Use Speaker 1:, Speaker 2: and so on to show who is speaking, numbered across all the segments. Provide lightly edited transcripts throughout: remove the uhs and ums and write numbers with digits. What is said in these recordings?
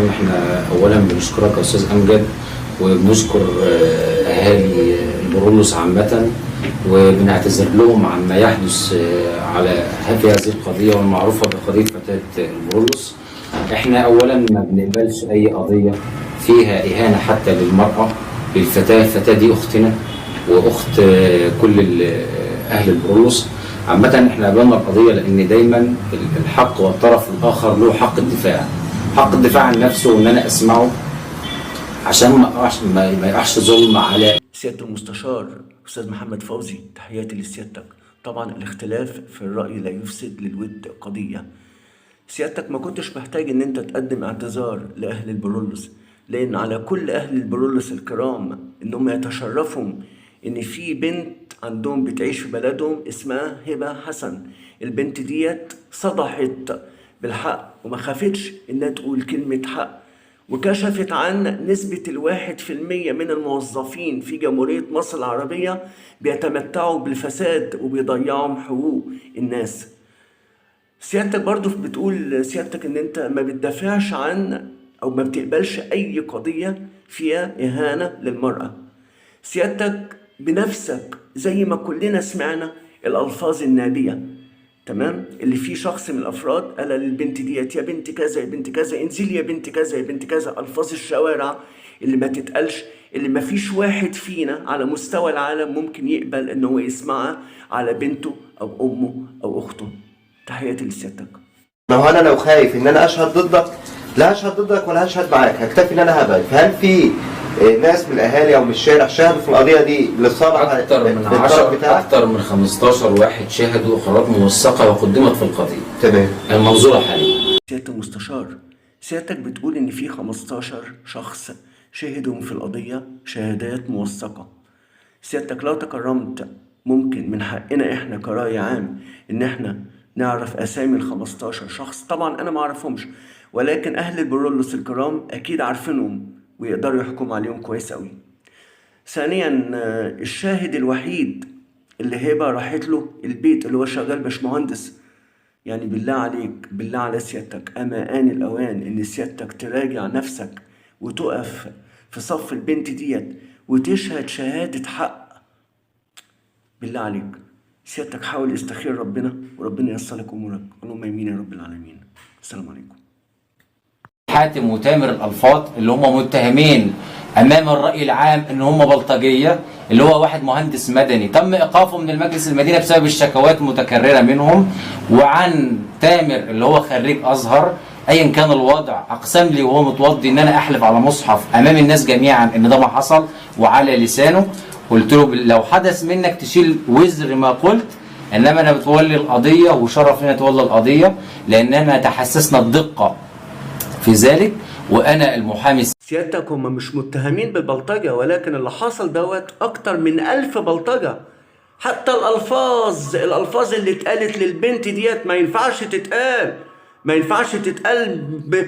Speaker 1: احنا اولا بنشكرك يا استاذ امجد، وبنشكر اهالي البرولوس عامه، وبنعتذر لهم عما يحدث في هذه القضيه والمعروفه بقضيه فتاه البرولوس. احنا اولا ما بنقبلش اي قضيه فيها اهانه حتى للمراه، للفتاه. الفتاه دي اختنا واخت كل اهل البرولوس عامه. احنا قبلنا القضيه لان دايما الحق والطرف الاخر له حق الدفاع، حق الدفاع عن نفسه، وان انا اسمعه عشان ما يقعش ظلم على
Speaker 2: سيادة المستشار أستاذ محمد فوزي. تحياتي لسيادتك. طبعا الاختلاف في الرأي لا يفسد للود قضية. سيادتك ما كنتش محتاج ان انت تقدم اعتذار لأهل البرولوس، لأن على كل أهل البرولوس الكرام انهم يتشرفوا ان في بنت عندهم بتعيش في بلدهم اسمها هبة حسن. البنت ديت صدحت بالحق وما خافتش انها تقول كلمة حق، وكشفت عن نسبة 1% من الموظفين في جمهورية مصر العربية بيتمتعوا بالفساد وبيضيعوا حقوق الناس. سيادتك برضو بتقول سيادتك ان انت ما بتدافعش عن او ما بتقبلش اي قضية فيها اهانة للمرأة. سيادتك بنفسك زي ما كلنا سمعنا الالفاظ النابية، تمام، اللي فيه شخص من الافراد قال للبنت ديت يا بنت كذا يا بنت كذا، انزلي يا بنت كذا يا بنت كذا. الفاظ الشوارع اللي ما تتقالش، اللي ما فيش واحد فينا على مستوى العالم ممكن يقبل ان هو يسمعها على بنته او امه او اخته. تحياتي لسيادتك.
Speaker 3: ما هو انا لو خايف ان انا اشهد ضدك، لا هشهد ضدك ولا هشهد معاك، هكتفي ان انا هبعد. فهل في ناس من الاهالي او من الشارع شهدوا في القضيه دي لصالح
Speaker 1: اكتر من 15 واحد شهدوا اقرارات موثقه وقدمت في القضيه.
Speaker 3: تمام.
Speaker 1: المنظوره حاليا.
Speaker 2: سياده المستشار، سيادتك بتقول ان في 15 شخص شهدوا في القضيه شهادات موثقه. سيادتك لو تكرمت ممكن من حقنا احنا كرأي عام ان احنا نعرف اسامي ال 15 شخص؟ طبعا انا ما اعرفهمش، ولكن اهل البرولوس الكرام اكيد عارفينهم ويقدروا يحكموا عليهم كويس قوي. ثانيا، الشاهد الوحيد اللي هبه راحت له البيت اللي هو شغال باشمهندس، يعني بالله عليك، بالله على سيادتك، اما آن الاوان ان سيادتك تراجع نفسك وتقف في صف البنت ديت وتشهد شهادة حق. بالله عليك سيادتك حاول استخير ربنا وربنا ييسر لك امورك. اللهم امين يا رب العالمين. السلام عليكم.
Speaker 1: حاتم وتامر الألفاظ اللي هم متهمين امام الراي العام ان هم بلطجيه، اللي هو واحد مهندس مدني تم ايقافه من المجلس المدينه بسبب الشكوات المتكرره منهم، وعن تامر اللي هو خريج ازهر. ايا كان الوضع اقسم لي وهو متوضي ان انا احلف على مصحف امام الناس جميعا ان ده ما حصل، وعلى لسانه قلت له لو حدث منك تشيل وزر ما قلت، انما انا بتولي القضيه وشرف لنا تولى القضيه لاننا تحسسنا الدقه في ذلك، وانا المحامي.
Speaker 2: سيادتك هم مش متهمين بالبلطجه، ولكن اللي حصل دوت اكتر من 1000 بلطجه. حتى الالفاظ اللي اتقالت للبنت ديت ما ينفعش تتقال، ما ينفعش تتقال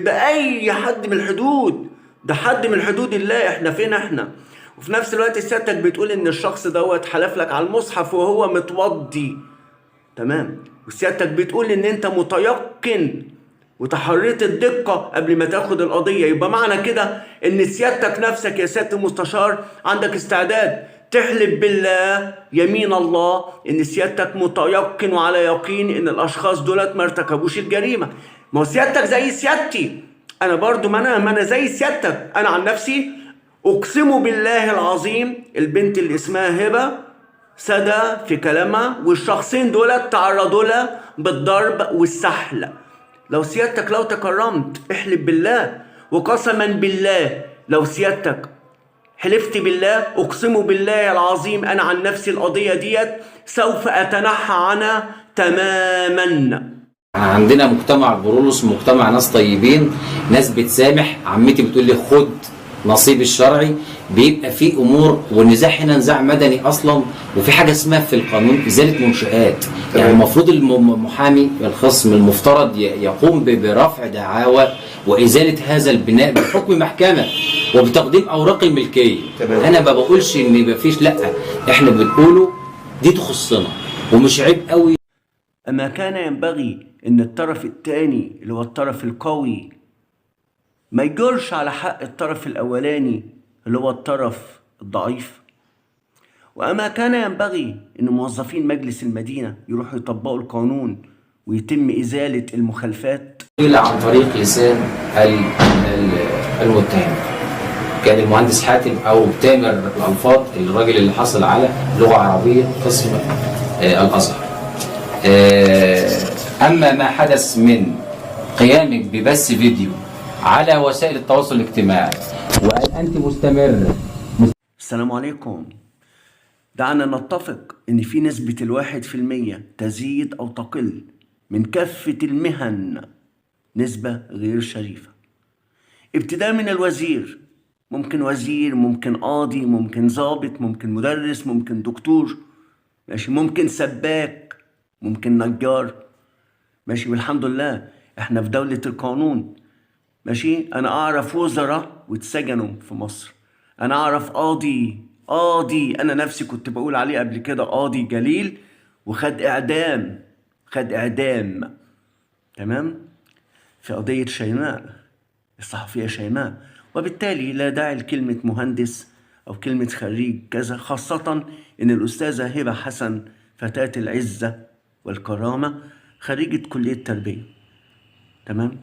Speaker 2: باي حد من الحدود. ده حد من حدود الله. احنا فين احنا؟ وفي نفس الوقت سيادتك بتقول ان الشخص دوت حلف لك على المصحف وهو متوضي، تمام، وسيادتك بتقول ان انت متيقن وتحريت الدقة قبل ما تاخد القضية. يبقى معنى كده ان سيادتك نفسك يا سيادة المستشار عندك استعداد تحلف بالله يمين الله ان سيادتك متيقن وعلى يقين ان الاشخاص دولت ما ارتكبوش الجريمة. ما هو سيادتك زي سيادتي، انا برضو ما انا زي سيادتك. انا عن نفسي اقسم بالله العظيم البنت اللي اسمها هبة سدى في كلامها، والشخصين دولت تعرضوا لها بالضرب والسحل. لو سيادتك لو تكرمت احلف بالله وقسما بالله، لو سيادتك حلفت بالله اقسم بالله العظيم انا عن نفسي القضية ديت سوف اتنحى عنها تماما.
Speaker 1: عندنا مجتمع البرولوس مجتمع ناس طيبين، ناس بتسامح. عمتي بتقول لي خد نصيب الشرعي. بيبقى في امور، والنزاع هنا نزاع مدني اصلا، وفي حاجه اسمها في القانون ازاله منشآت. يعني المفروض المحامي الخصم المفترض يقوم برفع دعاوى وازاله هذا البناء بحكم محكمه وبتقديم اوراق الملكيه. انا ما بقولش ان مفيش، لا، احنا بنقوله دي تخصنا ومش عيب قوي.
Speaker 2: اما كان ينبغي ان الطرف الثاني اللي هو الطرف القوي ما يجرش على حق الطرف الأولاني اللي هو الطرف الضعيف. وأما كان ينبغي أن موظفين مجلس المدينة يروحوا يطبقوا القانون ويتم إزالة المخالفات
Speaker 1: عن طريق لسان المتهم. كان المهندس حاتم او تامر الألفاظ الراجل اللي حصل على لغه عربيه قسم الازهر. اما ما حدث من قيامك ببث فيديو على وسائل التواصل الاجتماعي وان انت مستمره.
Speaker 2: السلام عليكم. دعنا نتفق ان في نسبة 1% تزيد او تقل من كافة المهن، نسبة غير شريفة، ابتداء من الوزير، ممكن وزير، ممكن قاضي، ممكن ضابط، ممكن مدرس، ممكن دكتور، ماشي، ممكن سباك، ممكن نجار، ماشي. والحمد لله احنا في دولة القانون، ماشي. انا اعرف وزراء واتسجنوا في مصر، انا اعرف قاضي انا نفسي كنت بقول عليه قبل كده قاضي جليل وخد اعدام، تمام، في قضية شيماء، الصحفية شيماء. وبالتالي لا داعي لكلمة مهندس أو كلمة خريج كذا، خاصة إن الأستاذة هبة حسن فتاة العزة والكرامة خريجة كلية تربية، تمام.